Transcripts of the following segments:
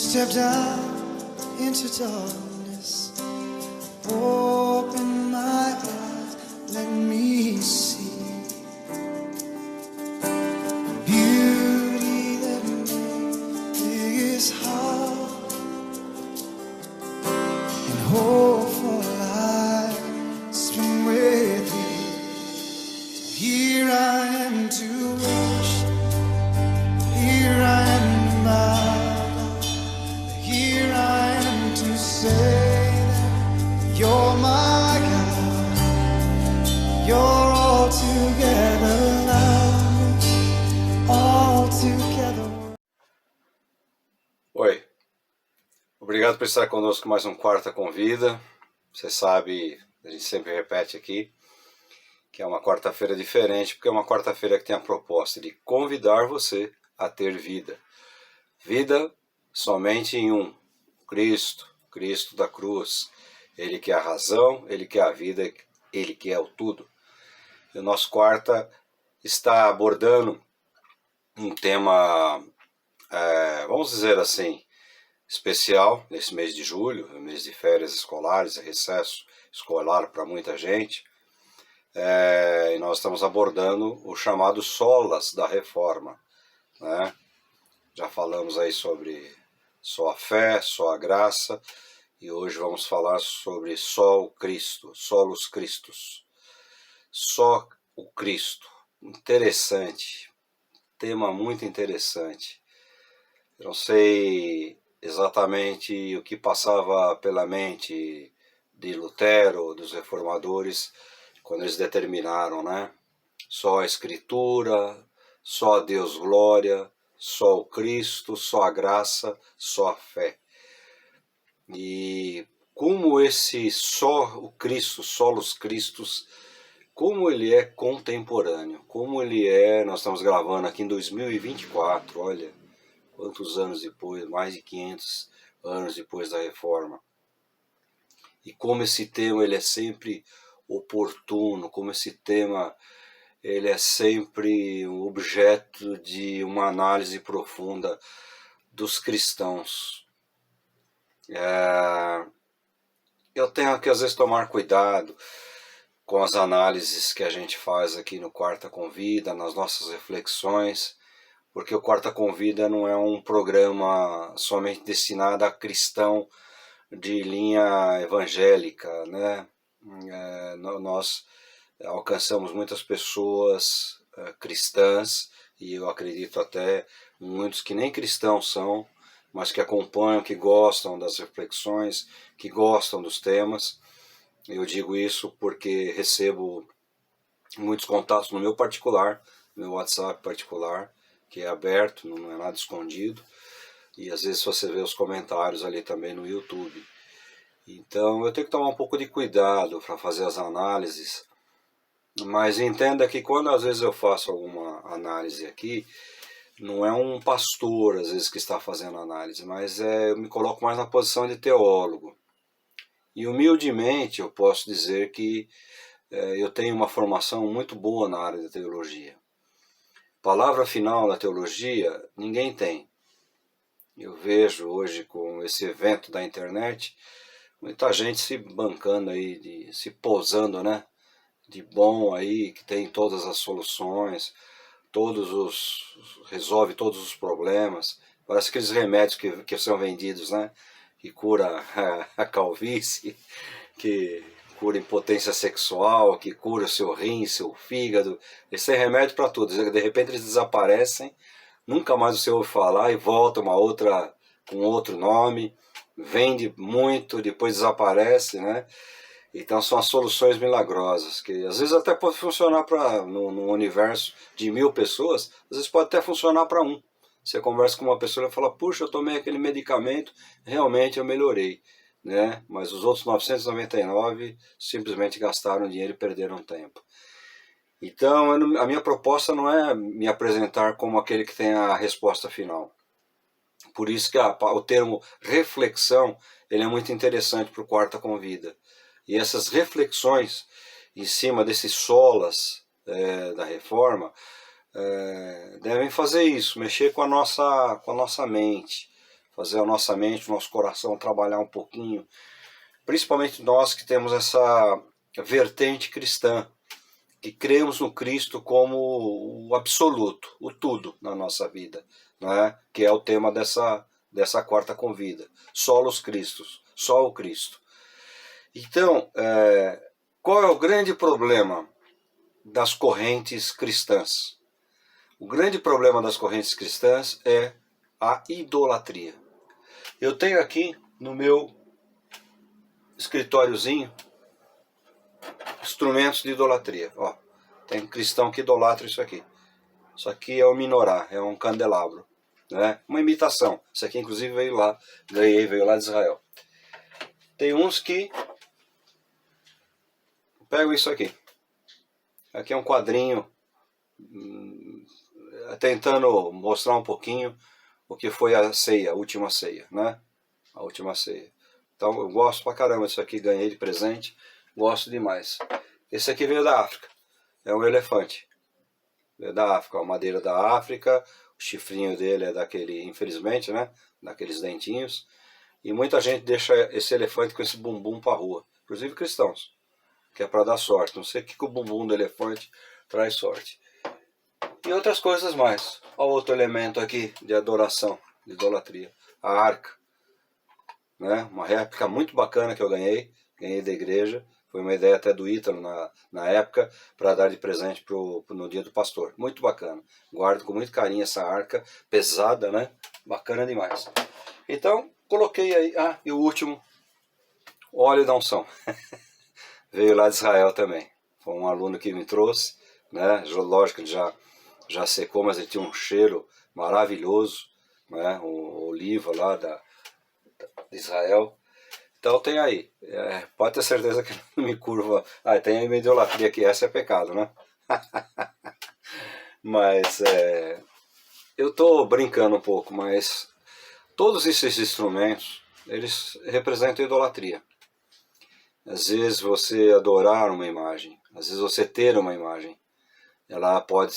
stepped out into darkness, open my eyes, let me see beauty that made this heart and hope for life spring with thee. So here I am to worship, here I am to bow, here I am to say that you're my God, you're all together lovely, all together. Oi, obrigado por estar conosco mais um Quarta Convida. Você sabe, a gente sempre repete aqui, que é uma quarta-feira diferente, porque é uma quarta-feira que tem a proposta de convidar você a ter vida. Vida somente em um, Cristo, Cristo da cruz. Ele que é a razão, Ele que é a vida, Ele que é o tudo. E o nosso quarta está abordando um tema, vamos dizer assim, especial nesse mês de julho, mês de férias escolares, recesso escolar para muita gente. E nós estamos abordando o chamado solas da reforma, né? Já falamos aí sobre só a fé, só a graça, e hoje vamos falar sobre só o Cristo, solos Christus, só o Cristo. Interessante, tema muito interessante. Eu não sei exatamente o que passava pela mente de Lutero, dos reformadores, quando eles determinaram, né? Só a Escritura, só a Deus glória, só o Cristo, só a graça, só a fé. E como esse só o Cristo, solos Christus, como ele é contemporâneo, como ele é, nós estamos gravando aqui em 2024, olha, quantos anos depois, mais de 500 anos depois da Reforma. E como esse tema ele é sempre oportuno, como esse tema ele é sempre um objeto de uma análise profunda dos cristãos. Eu tenho que às vezes tomar cuidado com as análises que a gente faz aqui no Quarta Convida, nas nossas reflexões, porque o Quarta Convida não é um programa somente destinado a cristão de linha evangélica, né? Nós alcançamos muitas pessoas cristãs, e eu acredito até muitos que nem cristãos são, mas que acompanham, que gostam das reflexões, que gostam dos temas. Eu digo isso porque recebo muitos contatos no meu particular, no meu WhatsApp particular, que é aberto, não é nada escondido, e às vezes você vê os comentários ali também no YouTube. Então eu tenho que tomar um pouco de cuidado para fazer as análises, mas entenda que quando às vezes eu faço alguma análise aqui, não é um pastor às vezes que está fazendo análise, mas eu me coloco mais na posição de teólogo. E humildemente eu posso dizer que eu tenho uma formação muito boa na área da teologia. Palavra final da teologia ninguém tem. Eu vejo hoje com esse evento da internet muita gente se bancando aí, se posando, né? De bom aí, que tem todas as soluções, resolve todos os problemas. Parece aqueles remédios que são vendidos, né? Que cura a calvície, que cura impotência sexual, que cura seu rim, seu fígado. Eles têm remédio para tudo. De repente eles desaparecem, nunca mais você ouve falar e volta com outro nome, vende muito, depois desaparece, né? Então são as soluções milagrosas, que às vezes até pode funcionar no universo de 1000 pessoas, às vezes pode até funcionar para um. Você conversa com uma pessoa e fala, puxa, eu tomei aquele medicamento, realmente eu melhorei, né? Mas os outros 999 simplesmente gastaram dinheiro e perderam tempo. Então a minha proposta não é me apresentar como aquele que tem a resposta final. Por isso que o termo reflexão ele é muito interessante para o Quarta Convida. E essas reflexões em cima desses solas da reforma devem fazer isso, mexer com a nossa mente, fazer a nossa mente, o nosso coração trabalhar um pouquinho, principalmente nós que temos essa vertente cristã, que cremos no Cristo como o absoluto, o tudo na nossa vida, né? Que é o tema dessa quarta convida, solos Cristos, só o Cristo. Então, qual é o grande problema das correntes cristãs? O grande problema das correntes cristãs é a idolatria. Eu tenho aqui no meu escritóriozinho instrumentos de idolatria. Ó, tem cristão que idolatra isso aqui. Isso aqui é o menorá, é um candelabro, né? Uma imitação. Isso aqui inclusive veio lá de Israel. Tem uns que pegam isso aqui. Aqui é um quadrinho tentando mostrar um pouquinho o que foi a ceia, a última ceia, né? A última ceia. Então eu gosto pra caramba disso aqui, ganhei de presente, gosto demais. Esse aqui veio da África, é um elefante. Veio da África, a madeira da África, o chifrinho dele é daquele, infelizmente, né? Daqueles dentinhos. E muita gente deixa esse elefante com esse bumbum pra rua, inclusive cristãos, que é para dar sorte. Não sei o que o bumbum do elefante traz sorte. E outras coisas mais. Olha outro elemento aqui de adoração, de idolatria. A arca. Né? Uma réplica muito bacana que eu ganhei da igreja. Foi uma ideia até do Ítalo na época, para dar de presente no dia do pastor. Muito bacana. Guardo com muito carinho essa arca, pesada, né? Bacana demais. Então, coloquei aí. Ah, e o último, óleo da unção. Veio lá de Israel também. Foi um aluno que me trouxe, né? Lógico que ele já secou, mas ele tinha um cheiro maravilhoso, né? O oliva lá de Israel. Então tem aí. Pode ter certeza que não me curva. Ah, tem a idolatria que essa é pecado, né? Mas eu estou brincando um pouco, mas todos esses instrumentos, eles representam idolatria. Às vezes você adorar uma imagem, às vezes você ter uma imagem, ela pode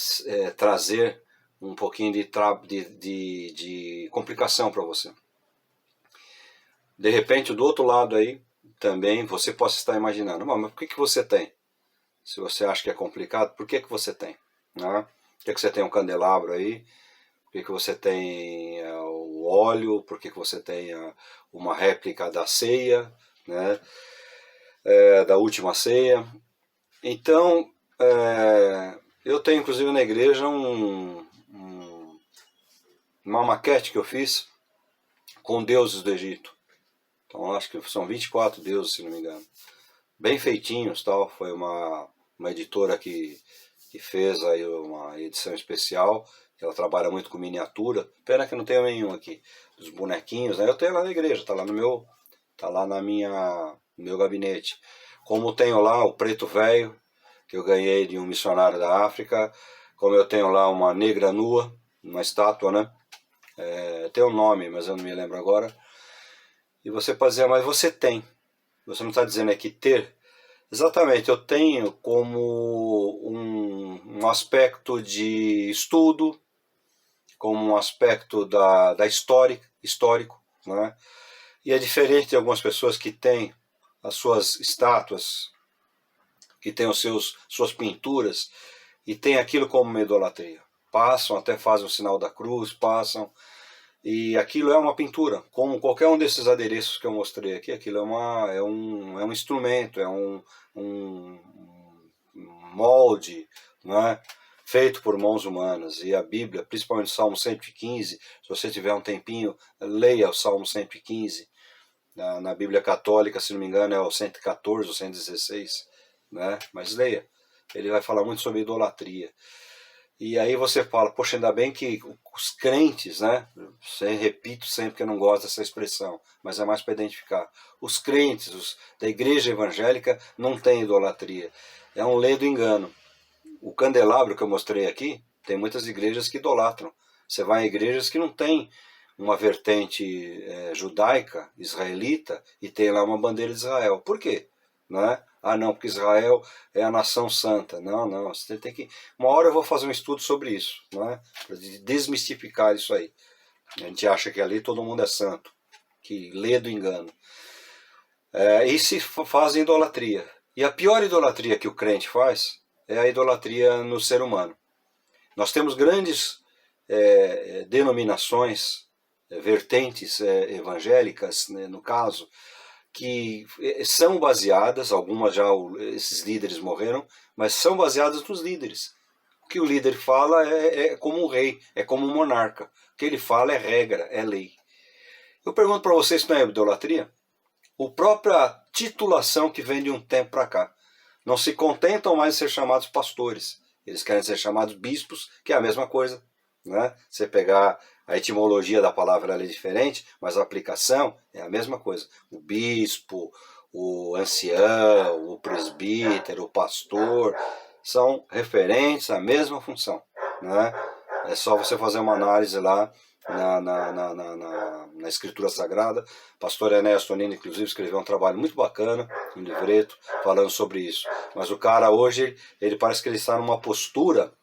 trazer um pouquinho de complicação para você. De repente, do outro lado aí, também você possa estar imaginando, mas por que você tem? Se você acha que é complicado, por que você tem? Né? Por que você tem um candelabro aí? Por que você tem o óleo? Por que você tem uma réplica da ceia, né? Da última ceia? Então, eu tenho inclusive na igreja uma maquete que eu fiz com deuses do Egito. Então acho que são 24 deuses, se não me engano. Bem feitinhos, tal. Foi uma editora que fez aí uma edição especial. Ela trabalha muito com miniatura. Pena que não tenho nenhum aqui. Dos bonequinhos, né? Eu tenho lá na igreja, tá lá no meu gabinete. Como tenho lá o preto velho, que eu ganhei de um missionário da África. Como eu tenho lá uma negra nua, uma estátua, né? Tem um nome, mas eu não me lembro agora. E você pode dizer, mas você tem. Você não está dizendo aqui ter? Exatamente, eu tenho como um aspecto de estudo, como um aspecto da histórico, né? E é diferente de algumas pessoas que têm as suas estátuas, que têm suas pinturas, e tem aquilo como uma idolatria. Passam, até fazem o sinal da cruz, passam... E aquilo é uma pintura, como qualquer um desses adereços que eu mostrei aqui, aquilo é um instrumento, é um molde, né, feito por mãos humanas. E a Bíblia, principalmente o Salmo 115, se você tiver um tempinho, leia o Salmo 115. Na Bíblia Católica, se não me engano, é o 114 ou 116, né, mas leia. Ele vai falar muito sobre idolatria. E aí você fala, poxa, ainda bem que os crentes, né? Repito sempre que eu não gosto dessa expressão, mas é mais para identificar. Os crentes da igreja evangélica não têm idolatria. É um ledo engano. O candelabro que eu mostrei aqui, tem muitas igrejas que idolatram. Você vai em igrejas que não tem uma vertente judaica, israelita, e tem lá uma bandeira de Israel. Por quê? Né? Ah, não, porque Israel é a nação santa. Não, você tem que... Uma hora eu vou fazer um estudo sobre isso, né? Para desmistificar isso aí. A gente acha que ali todo mundo é santo, que lê do engano. E se faz idolatria. E a pior idolatria que o crente faz é a idolatria no ser humano. Nós temos grandes denominações, vertentes evangélicas, né, no caso, que são baseadas, algumas já esses líderes morreram, mas são baseadas nos líderes. O que o líder fala é como um rei, é como um monarca. O que ele fala é regra, é lei. Eu pergunto para vocês se não é idolatria? A própria titulação que vem de um tempo para cá. Não se contentam mais de ser chamados pastores. Eles querem ser chamados bispos, que é a mesma coisa. Né? Você pegar a etimologia da palavra ali é diferente, mas a aplicação é a mesma coisa. O bispo, o ancião, o presbítero, o pastor, são referentes à mesma função. Né? É só você fazer uma análise lá na Escritura Sagrada. Pastor Ernesto Nini, inclusive, escreveu um trabalho muito bacana, um livreto, falando sobre isso. Mas o cara hoje, ele parece que ele está numa postura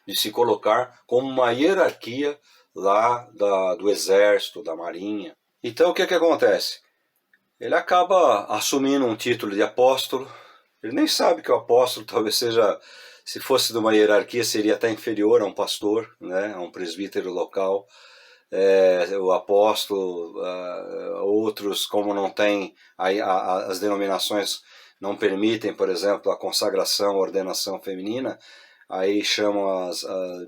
de se colocar como uma hierarquia lá do exército, da marinha. Então o que acontece? Ele acaba assumindo um título de apóstolo. Ele nem sabe que o apóstolo talvez seja, se fosse de uma hierarquia, seria até inferior a um pastor, né, a um presbítero local. O apóstolo, outros, como não tem, as denominações não permitem, por exemplo, a consagração, a ordenação feminina, aí chamam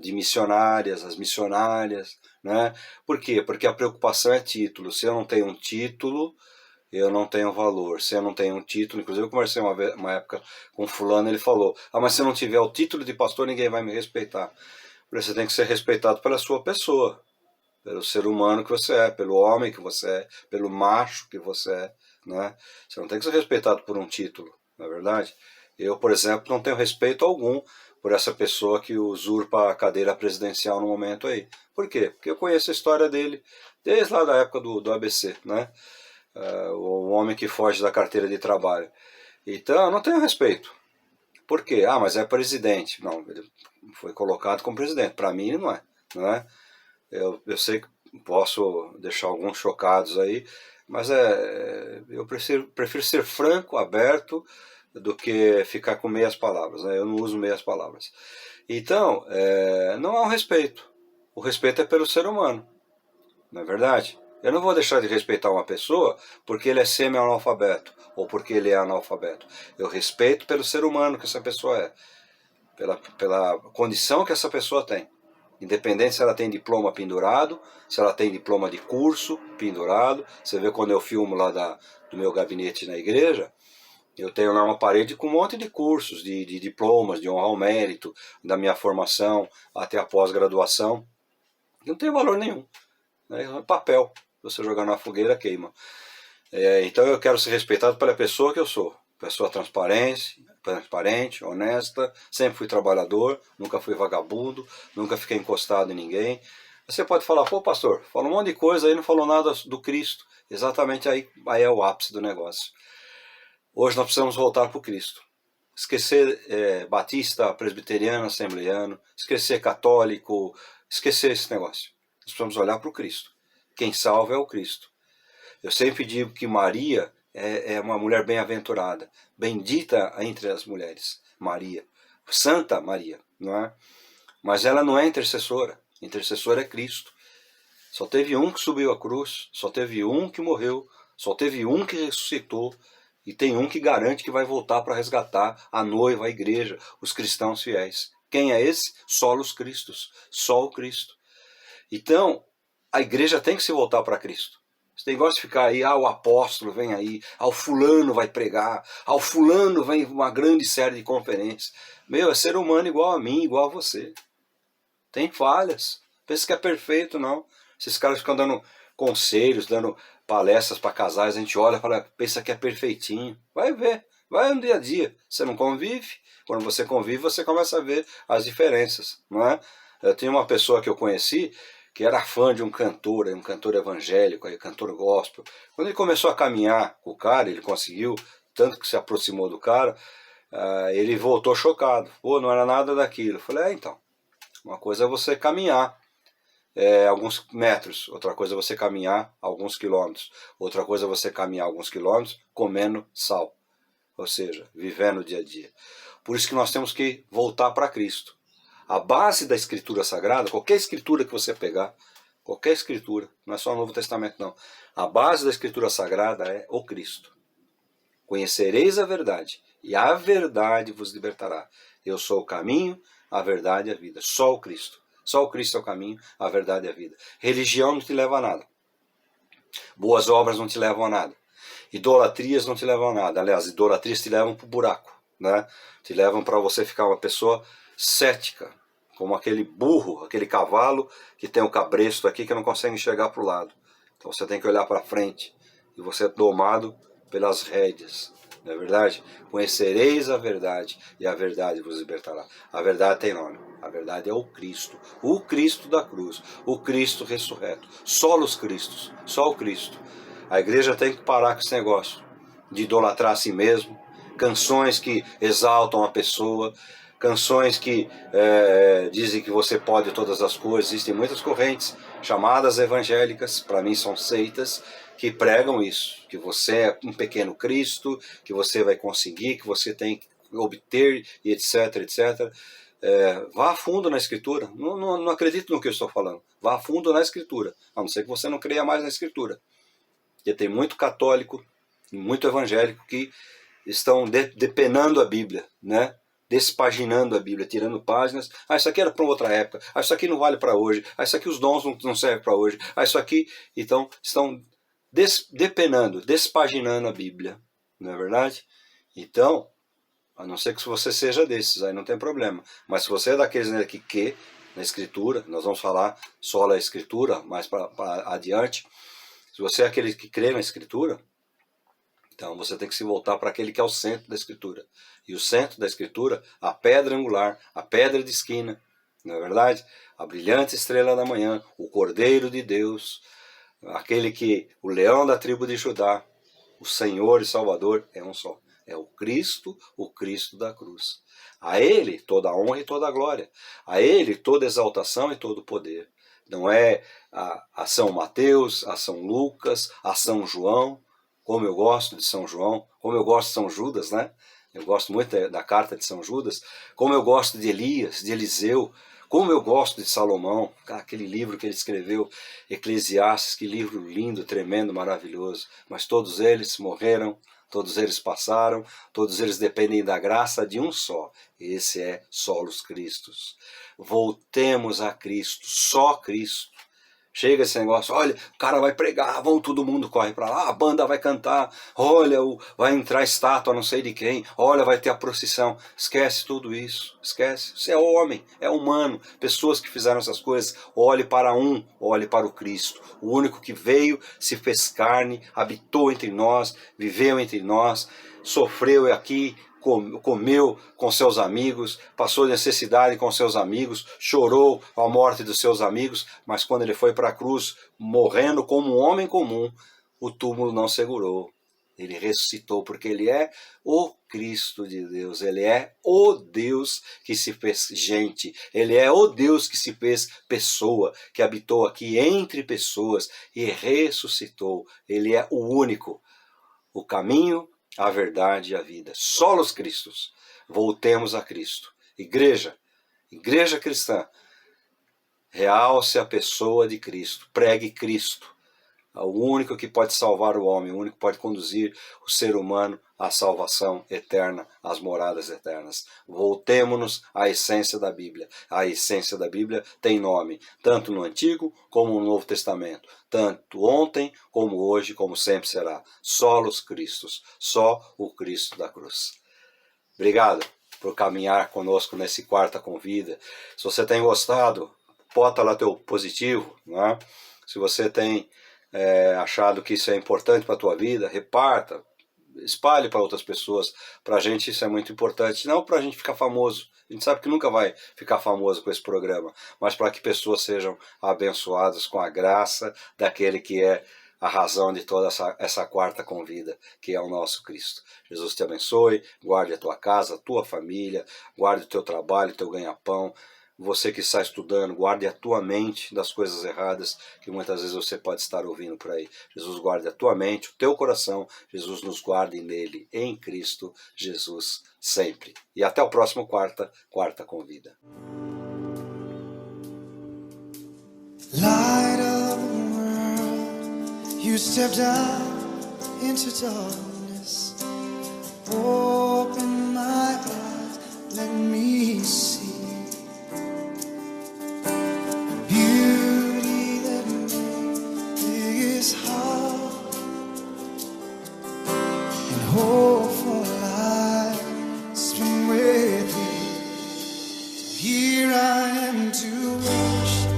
de missionárias, as missionárias, né? Por quê? Porque a preocupação é título. Se eu não tenho um título, eu não tenho valor. Se eu não tenho um título, inclusive eu conversei uma época com fulano, ele falou, mas se eu não tiver o título de pastor, ninguém vai me respeitar. Você tem que ser respeitado pela sua pessoa, pelo ser humano que você é, pelo homem que você é, pelo macho que você é, né? Você não tem que ser respeitado por um título, não é verdade? Eu, por exemplo, não tenho respeito algum por essa pessoa que usurpa a cadeira presidencial no momento aí. Por quê? Porque eu conheço a história dele desde lá da época do ABC, né? O homem que foge da carteira de trabalho. Então, eu não tenho respeito. Por quê? Mas é presidente. Não, ele foi colocado como presidente. Para mim, não é. Não é? Eu sei que posso deixar alguns chocados aí, mas eu prefiro ser franco, aberto, do que ficar com meias palavras, né? Eu não uso meias palavras. Então, não há um respeito. O respeito é pelo ser humano, não é verdade? Eu não vou deixar de respeitar uma pessoa porque ele é semi-analfabeto ou porque ele é analfabeto. Eu respeito pelo ser humano que essa pessoa é, pela condição que essa pessoa tem. Independente se ela tem diploma pendurado, se ela tem diploma de curso pendurado. Você vê quando eu filmo lá do meu gabinete na igreja, eu tenho lá uma parede com um monte de cursos, de diplomas, de honra ao mérito, da minha formação até a pós-graduação. Não tem valor nenhum. É papel. Você jogar na fogueira, queima. Então eu quero ser respeitado pela pessoa que eu sou. Pessoa transparente, honesta, sempre fui trabalhador, nunca fui vagabundo, nunca fiquei encostado em ninguém. Você pode falar, pô pastor, falou um monte de coisa aí, não falou nada do Cristo. Exatamente aí é o ápice do negócio. Hoje nós precisamos voltar para o Cristo. Esquecer batista, presbiteriano, assembleano, esquecer católico, esquecer esse negócio. Nós precisamos olhar para o Cristo. Quem salva é o Cristo. Eu sempre digo que Maria é uma mulher bem-aventurada, bendita entre as mulheres, Maria, Santa Maria, não é? Mas ela não é intercessora. Intercessora é Cristo. Só teve um que subiu a cruz, só teve um que morreu, só teve um que ressuscitou, e tem um que garante que vai voltar para resgatar a noiva, a igreja, os cristãos fiéis. Quem é esse? Só os Cristos, só o Cristo. Então, a igreja tem que se voltar para Cristo. Você gosta de ficar aí, o apóstolo vem aí, o fulano vai pregar, o fulano vem uma grande série de conferências. É ser humano igual a mim, igual a você. Tem falhas. Pensa que é perfeito, não. Esses caras ficam dando conselhos, dando palestras para casais, a gente olha e fala, pensa que é perfeitinho. Vai ver, vai no dia a dia. Você não convive, quando você convive, você começa a ver as diferenças, não é? Eu tinha uma pessoa que eu conheci, que era fã de um cantor evangélico, cantor gospel. Quando ele começou a caminhar com o cara, ele conseguiu, tanto que se aproximou do cara, ele voltou chocado. Pô, não era nada daquilo. Eu falei, então, uma coisa é você caminhar, alguns metros, outra coisa é você caminhar alguns quilômetros, outra coisa é você caminhar alguns quilômetros comendo sal, ou seja, vivendo o dia a dia. Por isso que nós temos que voltar para Cristo. A base da Escritura Sagrada, qualquer escritura que você pegar, qualquer escritura, não é só o Novo Testamento não, a base da Escritura Sagrada é o Cristo. Conhecereis a verdade, e a verdade vos libertará. Eu sou o caminho, a verdade e a vida. Só o Cristo. Só o Cristo é o caminho, a verdade e a vida. Religião não te leva a nada. Boas obras não te levam a nada. Idolatrias não te levam a nada. Aliás, idolatrias te levam para o buraco, né? Te levam para você ficar uma pessoa cética, como aquele burro, aquele cavalo que tem o cabresto aqui que não consegue enxergar para o lado. Então você tem que olhar para frente e você é domado pelas rédeas. Não é verdade? Conhecereis a verdade e a verdade vos libertará. A verdade tem nome. A verdade é o Cristo da cruz, o Cristo ressurreto. Só os Cristos, só o Cristo. A igreja tem que parar com esse negócio de idolatrar a si mesmo, canções que exaltam a pessoa, canções que dizem que você pode todas as coisas. Existem muitas correntes chamadas evangélicas, para mim são seitas, que pregam isso, que você é um pequeno Cristo, que você vai conseguir, que você tem que obter, e etc, etc. Vá a fundo na Escritura. Não acredito no que eu estou falando. Vá a fundo na Escritura, a não ser que você não creia mais na Escritura. Porque tem muito católico e muito evangélico que estão depenando a Bíblia, né? Despaginando a Bíblia, tirando páginas. Isso aqui era para outra época. Isso aqui não vale para hoje. Isso aqui os dons não servem para hoje. Isso aqui, então, estão depenando, despaginando a Bíblia, não é verdade? Então, a não ser que você seja desses, aí não tem problema. Mas se você é daqueles que na Escritura, nós vamos falar só da Escritura, mais para adiante. Se você é aquele que crê na Escritura, então você tem que se voltar para aquele que é o centro da Escritura. E o centro da Escritura, a pedra angular, a pedra de esquina, não é verdade? A brilhante estrela da manhã, o Cordeiro de Deus, aquele que, o leão da tribo de Judá, o Senhor e Salvador, é um só. É o Cristo da cruz. A Ele toda a honra e toda a glória. A Ele toda exaltação e todo poder. Não é a São Mateus, a São Lucas, a São João, como eu gosto de São João, como eu gosto de São Judas, né? Eu gosto muito da carta de São Judas, como eu gosto de Elias, de Eliseu, como eu gosto de Salomão, aquele livro que ele escreveu, Eclesiastes, que livro lindo, tremendo, maravilhoso. Mas todos eles morreram, todos eles passaram, todos eles dependem da graça de um só. Esse é solos Cristos. Voltemos a Cristo, só Cristo. Chega esse negócio, olha, o cara vai pregar, todo mundo corre para lá, a banda vai cantar, olha, vai entrar estátua não sei de quem, olha, vai ter a procissão. Esquece tudo isso, esquece. Você é homem, é humano, pessoas que fizeram essas coisas. Olhe para olhe para o Cristo, o único que veio, se fez carne, habitou entre nós, viveu entre nós, sofreu aqui, comeu com seus amigos, passou necessidade com seus amigos, chorou a morte dos seus amigos, mas quando ele foi para a cruz, morrendo como um homem comum, o túmulo não segurou. Ele ressuscitou porque ele é o Cristo de Deus, ele é o Deus que se fez gente, ele é o Deus que se fez pessoa, que habitou aqui entre pessoas e ressuscitou. Ele é o único, o caminho, a verdade e a vida. Solos Cristos. Voltemos a Cristo. Igreja cristã, realce a pessoa de Cristo. Pregue Cristo. O único que pode salvar o homem, o único que pode conduzir o ser humano à salvação eterna, às moradas eternas. Voltemos-nos à essência da Bíblia. A essência da Bíblia tem nome, tanto no Antigo como no Novo Testamento. Tanto ontem, como hoje, como sempre será. Solos Cristos, só o Cristo da cruz. Obrigado por caminhar conosco nesse Quarta Convida. Se você tem gostado, bota lá teu positivo, né? Se você tem achado que isso é importante para a tua vida, reparta, espalhe para outras pessoas. Para a gente isso é muito importante, não para a gente ficar famoso, a gente sabe que nunca vai ficar famoso com esse programa, mas para que pessoas sejam abençoadas com a graça daquele que é a razão de toda essa Quarta Convida, que é o nosso Cristo. Jesus te abençoe, guarde a tua casa, a tua família, guarde o teu trabalho, o teu ganha-pão, Você que está estudando, guarde a tua mente das coisas erradas que muitas vezes você pode estar ouvindo por aí. Jesus guarde a tua mente, o teu coração. Jesus nos guarde nele, em Cristo Jesus, sempre. E até o próximo Quarta Convida. Light of the world, you stepped out into darkness. Open my eyes, let me see beauty that made this heart and hope for life spent with thee. Here I am to worship